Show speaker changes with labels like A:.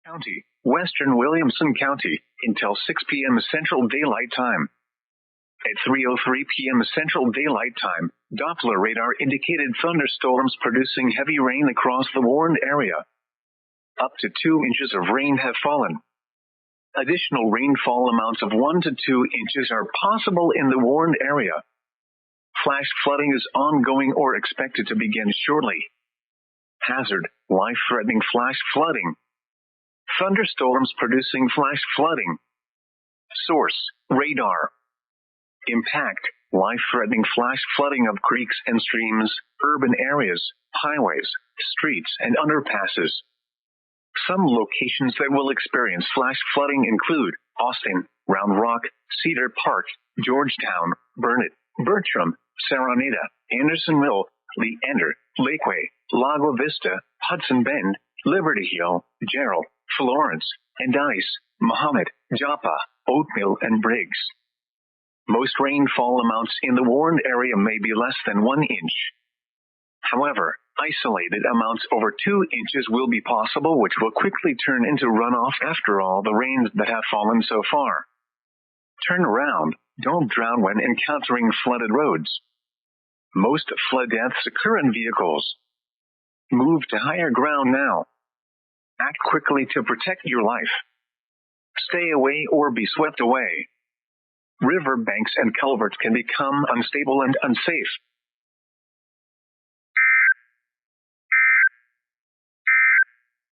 A: County, Western Williamson County, until 6 p.m. Central Daylight Time. At 3:03 p.m. Central Daylight Time, Doppler radar indicated thunderstorms producing heavy rain across the warned area. Up to 2 inches of rain have fallen. Additional rainfall amounts of 1 to 2 inches are possible in the warned area. Flash flooding is ongoing or expected to begin shortly. Hazard: life-threatening flash flooding. Thunderstorms producing flash flooding. Source: radar. Impact: life-threatening flash flooding of creeks and streams, urban areas, highways, streets, and underpasses. Some locations that will experience flash flooding include Austin, Round Rock, Cedar Park, Georgetown, Burnet, Bertram, Saranita, Andersonville, Leander, Lakeway, Lago Vista, Hudson Bend, Liberty Hill, Gerald, Florence, and Dice, Mahomet, Joppa, Oatmeal, and Briggs. Most rainfall amounts in the warned area may be less than 1 inch. However, isolated amounts over 2 inches will be possible, which will quickly turn into runoff after all the rains that have fallen so far. Turn around. Don't drown when encountering flooded roads. Most flood deaths occur in vehicles. Move to higher ground now. Act quickly to protect your life. Stay away or be swept away. River banks and culverts can become unstable and unsafe.